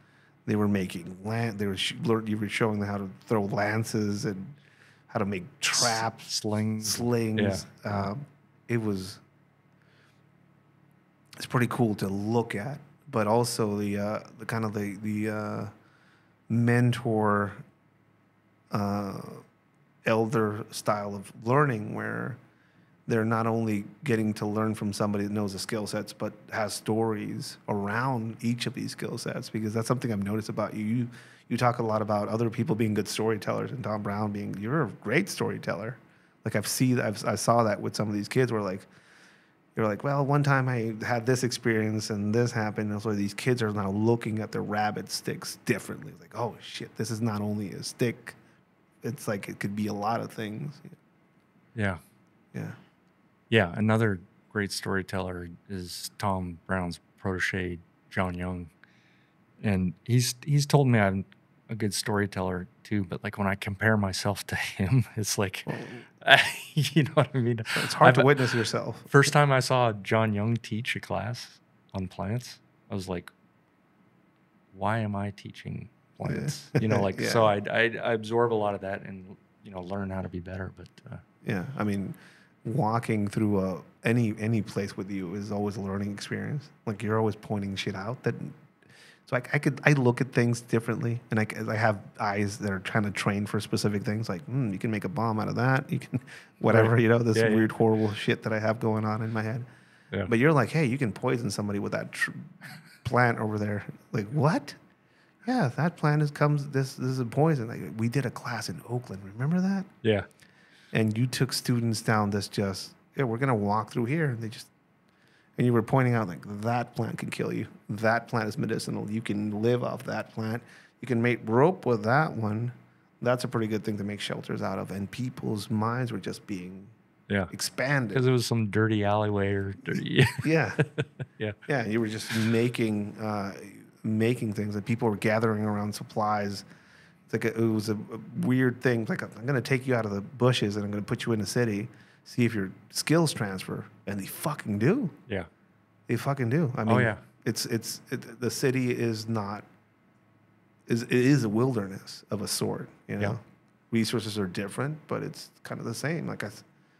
They were making you were showing them how to throw lances and how to make traps, Slings. Yeah. It's pretty cool to look at, but also the kind of the mentor elder style of learning where they're not only getting to learn from somebody that knows the skill sets, but has stories around each of these skill sets, because that's something I've noticed about you. You talk a lot about other people being good storytellers, and Tom Brown you're a great storyteller. Like I saw that with some of these kids where you're like, well, one time I had this experience and this happened. And so these kids are now looking at their rabbit sticks differently. Like, oh shit, this is not only a stick. It's like it could be a lot of things. Yeah. Yeah. Yeah. Another great storyteller is Tom Brown's protege, John Young. And he's told me a good storyteller too, but like when I compare myself to him, it's like, you know what I mean? It's hard to witness yourself. First time I saw John Young teach a class on plants, I was like, why am I teaching plants? You know, like, so I absorb a lot of that and, you know, learn how to be better. But yeah, I mean, walking through any place with you is always a learning experience. Like you're always pointing shit out that. So I look at things differently, and I have eyes that are trying to train for specific things. Like you can make a bomb out of that. You can whatever, right. you know, this weird horrible shit that I have going on in my head. Yeah. But you're like, hey, you can poison somebody with that plant over there. Like what? Yeah, that plant comes. This is a poison. Like we did a class in Oakland. Remember that? Yeah. And you took students down this we're gonna walk through here, and and you were pointing out like that plant can kill you. That plant is medicinal. You can live off that plant. You can make rope with that one. That's a pretty good thing to make shelters out of. And people's minds were just being expanded because it was some dirty alleyway or dirty. Yeah. Yeah. You were just making things that people were gathering around supplies. It's like it was a weird thing. Like I'm going to take you out of the bushes and I'm going to put you in the city, see if your skills transfer, and they fucking do. Yeah, they fucking do. I mean, it's the city is not. It is a wilderness of a sort. You know, resources are different, but it's kind of the same. Like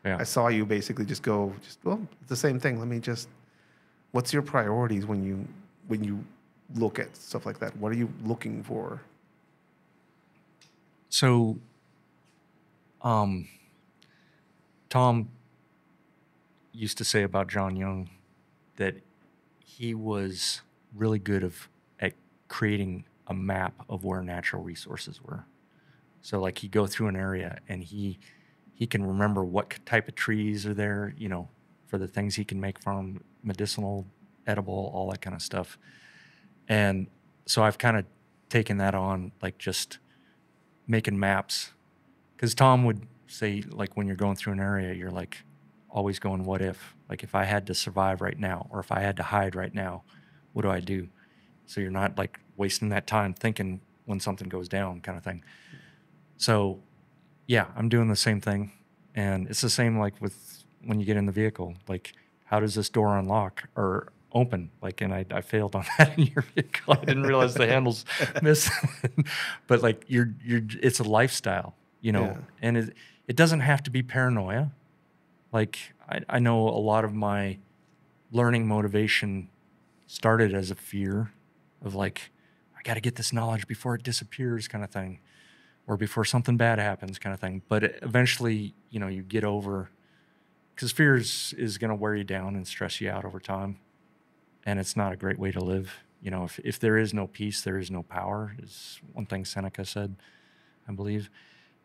I saw you basically just go, it's the same thing. What's your priorities when you look at stuff like that? What are you looking for? So, Tom used to say about John Young that he was really good at creating a map of where natural resources were. So like he'd go through an area and he can remember what type of trees are there, you know, for the things he can make from medicinal, edible, all that kind of stuff. And so I've kind of taken that on, like just making maps. Because Tom would say, like, when you're going through an area, you're like always going, what if? Like, if I had to survive right now, or if I had to hide right now, what do I do? So you're not like wasting that time thinking when something goes down, kind of thing. So, yeah, I'm doing the same thing. And it's the same like with when you get in the vehicle. Like, how does this door unlock or open? Like, and I failed on that in your vehicle. I didn't realize the handles missing. But like, it's a lifestyle, you know, and it doesn't have to be paranoia. Like, I know a lot of my learning motivation started as a fear of like, I got to get this knowledge before it disappears, kind of thing, or before something bad happens, kind of thing. But eventually, you know, you get over, because fear is going to wear you down and stress you out over time. And it's not a great way to live. You know, if there is no peace, there is no power, is one thing Seneca said, I believe.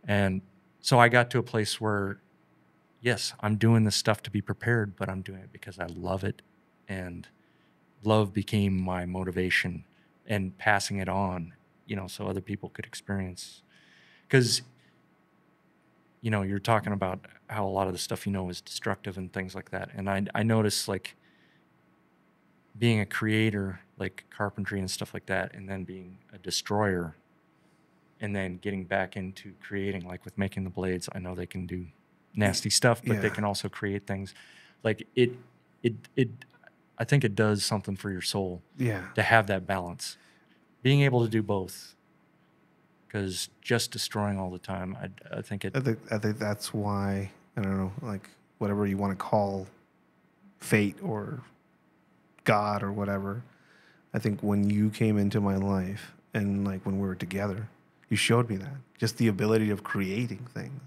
And so I got to a place where, yes, I'm doing this stuff to be prepared, but I'm doing it because I love it. And love became my motivation, and passing it on, you know, so other people could experience. Because, you know, you're talking about how a lot of the stuff, you know, is destructive and things like that. And I noticed, like, being a creator, like carpentry and stuff like that, and then being a destroyer, and then getting back into creating, like with making the blades. I know they can do nasty stuff, but they can also create things. Like I think it does something for your soul to have that balance, being able to do both. Because just destroying all the time, I think that's why, I don't know, like whatever you want to call fate or God or whatever. I think when you came into my life and like when we were together, you showed me that, just the ability of creating things.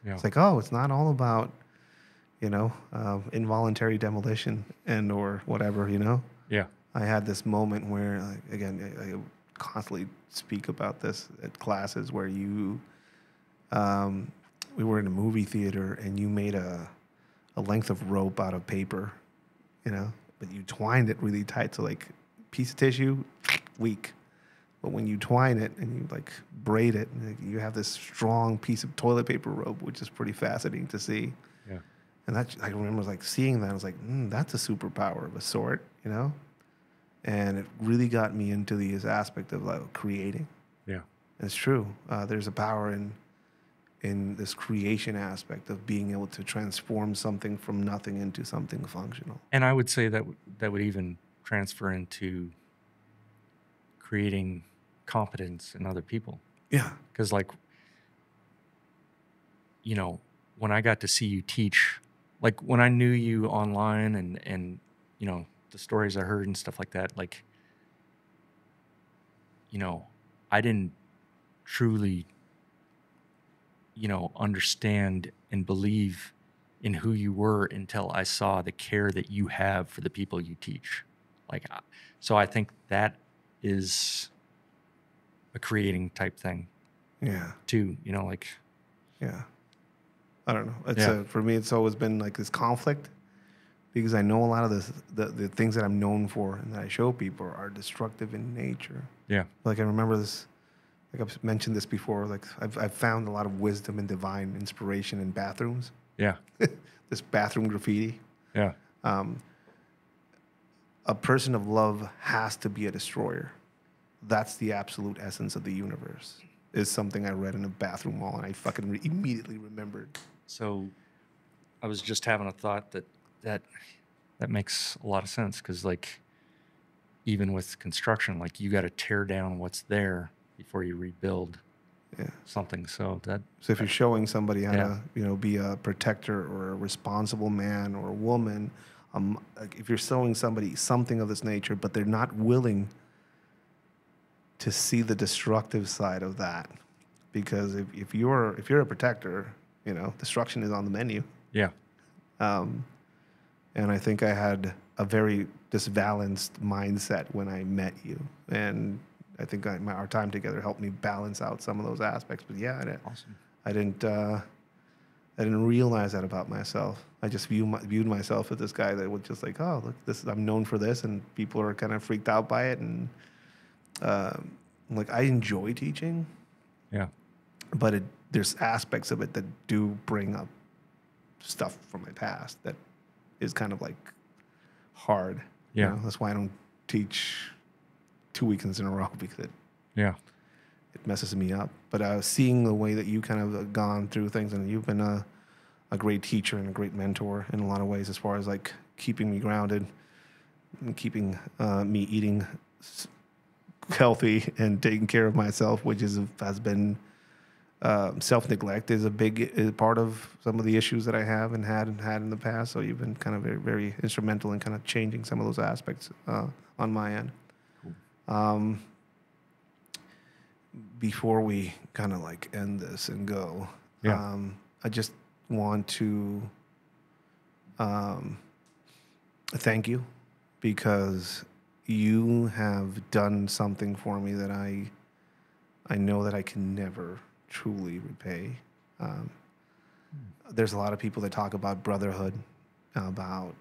Yeah. It's like, oh, it's not all about, you know, involuntary demolition and or whatever, you know? Yeah. I had this moment where, like, again, I constantly speak about this at classes where you, we were in a movie theater and you made a length of rope out of paper, you know, but you twined it really tight. So like piece of tissue, weak. But when you twine it and you like braid it, you have this strong piece of toilet paper rope, which is pretty fascinating to see. Yeah. And that, I remember like seeing that. I was like, that's a superpower of a sort, you know? And it really got me into this aspect of like creating. Yeah. It's true. There's a power in this creation aspect of being able to transform something from nothing into something functional. And I would say that that would even transfer into creating competence in other people. Yeah. Because, like, you know, when I got to see you teach, like when I knew you online and you know, the stories I heard and stuff like that, like, you know, I didn't truly, you know, understand and believe in who you were until I saw the care that you have for the people you teach. Like, so I think that is a creating type thing Yeah. too, you know, like, Yeah. I don't know. It's Yeah. for me, it's always been like this conflict because I know a lot of the things that I'm known for and that I show people are destructive in nature. yeah, Like I remember this, like I've mentioned this before. Like I've found a lot of wisdom and divine inspiration in bathrooms. yeah, This bathroom graffiti. yeah, A person of love has to be a destroyer. That's the absolute essence of the universe. Is something I read in a bathroom wall, and I fucking immediately remembered. So I was just having a thought that makes a lot of sense because, like, even with construction, like, you got to tear down what's there before you rebuild Yeah. something. So that, So if you're showing somebody how Yeah. to, be a protector or a responsible man or a woman, like if you're showing somebody something of this nature, but they're not willing to see the destructive side of that, because if you're a protector, destruction is on the menu. yeah, And I think I had a very disbalanced mindset when I met you, and I think our time together helped me balance out some of those aspects. But yeah, awesome. I didn't realize that about myself. I just viewed myself as this guy that was just like, oh, look, I'm known for this, and people are kind of freaked out by it. And like I enjoy teaching, Yeah, but there's aspects of it that do bring up stuff from my past that is kind of like hard. Yeah. That's why I don't teach 2 weekends in a row, because yeah, it messes me up. But seeing the way that you kind of gone through things, and you've been a great teacher and a great mentor in a lot of ways, as far as like keeping me grounded and keeping me eating healthy and taking care of myself, which has been self-neglect is a big part of some of the issues that I have and had in the past. So you've been kind of very, very instrumental in kind of changing some of those aspects on my end. Cool. Before we kind of like end this and go, Yeah. I just want to thank you, because you have done something for me that I know that I can never truly repay. There's a lot of people that talk about brotherhood, about,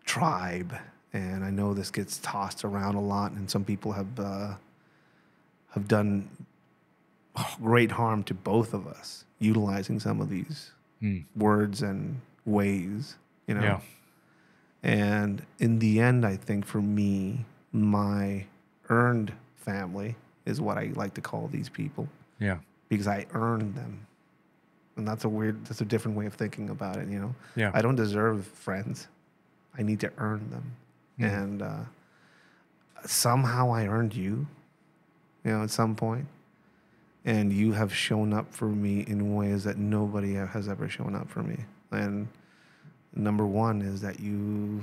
tribe, and I know this gets tossed around a lot, and some people have done great harm to both of us utilizing some of these words and ways, Yeah. And in the end, I think for me, my earned family is what I like to call these people, Yeah. because I earned them. And that's a different way of thinking about it, Yeah. I don't deserve friends. I need to earn them. And somehow I earned you, at some point. And you have shown up for me in ways that nobody has ever shown up for me. And number one is that you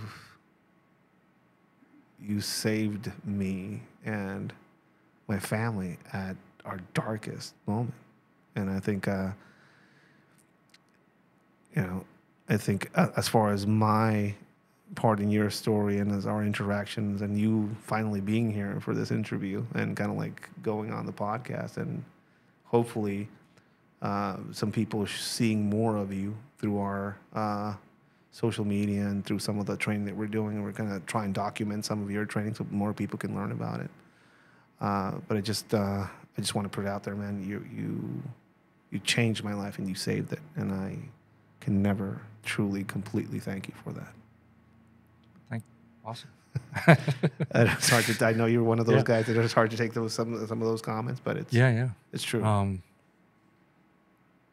saved me and my family at our darkest moment. And I think, as far as my part in your story and as our interactions and you finally being here for this interview and kind of like going on the podcast, and hopefully some people seeing more of you through our social media and through some of the training that we're doing. And we're going to try and document some of your training so more people can learn about it. But I just want to put it out there, man. You changed my life and you saved it, and I can never truly, completely thank you for that. Awesome. And it's hard to. I know you're one of those guys that it's hard to take some of those comments, but it's it's true.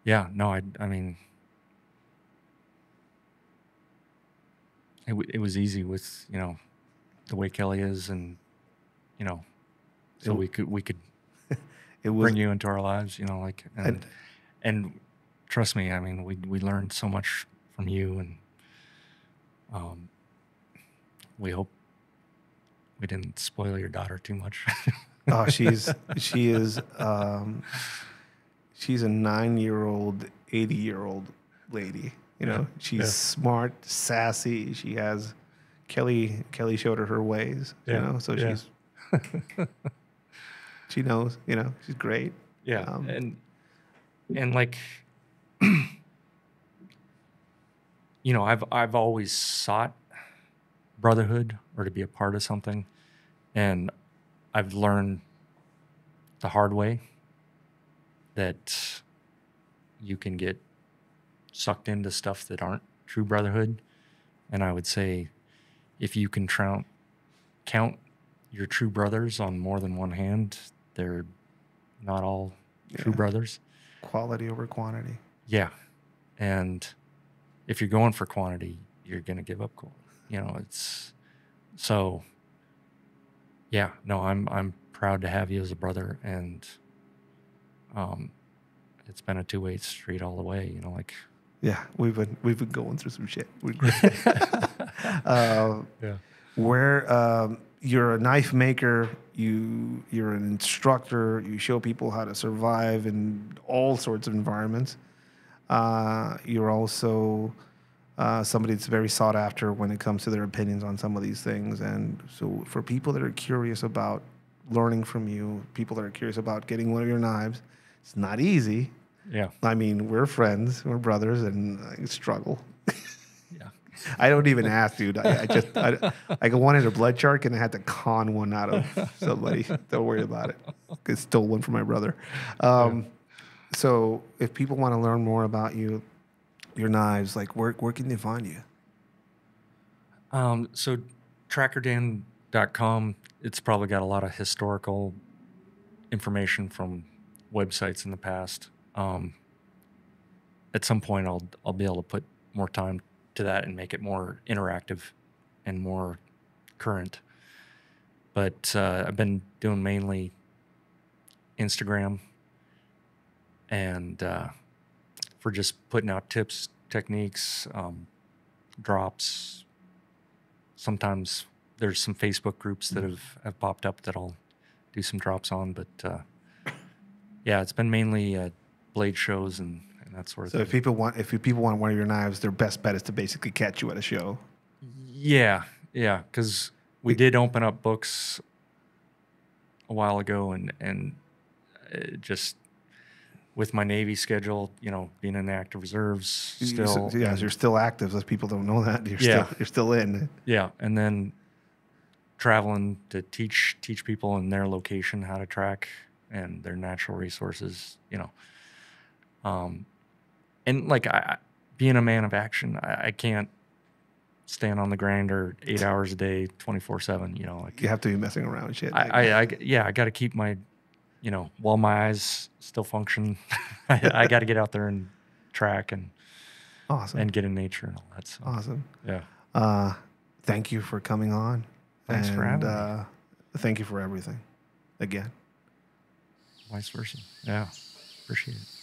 Yeah, no, I mean, it was easy with, you know, the way Kelly is, and, you know, so we could it was, bring you into our lives, you know, like, and trust me, I mean, we learned so much from you, and we hope we didn't spoil your daughter too much. Oh, she is she's a 9-year-old, 80-year-old lady. You know, she's smart, sassy. She has Kelly showed her ways. You know, so she's she knows. You know, she's great. Yeah, and like, you know, I've always sought brotherhood or to be a part of something, and I've learned the hard way that you can get sucked into stuff that aren't true brotherhood. And I would say, if you can count your true brothers on more than one hand, they're not all true brothers. Quality over quantity. Yeah. And if you're going for quantity, you're going to give up quality. You know, it's so, yeah, no, I'm proud to have you as a brother, and it's been a two-way street all the way, you know, like. Yeah, we've been going through some shit. Yeah. Where you're a knife maker, you're an instructor, you show people how to survive in all sorts of environments. You're also somebody that's very sought after when it comes to their opinions on some of these things. And so for people that are curious about learning from you, people that are curious about getting one of your knives, it's not easy. Yeah. I mean, we're friends, we're brothers, and I struggle. Yeah. I don't even ask, dude. I wanted a blood shark, and I had to con one out of somebody. Don't worry about it. I stole one from my brother. So if people want to learn more about you, your knives, like where can they find you? So trackerdan.com, it's probably got a lot of historical information from websites in the past. At some point I'll be able to put more time to that and make it more interactive and more current. But I've been doing mainly Instagram, and for just putting out tips, techniques, drops. Sometimes there's some Facebook groups that have popped up that I'll do some drops on, but yeah, it's been mainly blade shows and that sort of thing. So if people want one of your knives, their best bet is to basically catch you at a show. Yeah, because we did open up books a while ago, and just with my Navy schedule, you know, being in the active reserves still. Yeah, you're still active. Those people don't know that. You're still in. Yeah, and then traveling to teach people in their location how to track and their natural resources, you know. And like being a man of action, I can't stand on the grinder 8 hours a day, 24/7. You know, like you have to be messing around with shit. I got to keep my, you know, while my eyes still function, I got to get out there and track and awesome and get in nature and all that. So, awesome. Yeah. Thank you for coming on. Thanks for having me. Thank you for everything. Again. Vice versa. Yeah. Appreciate it.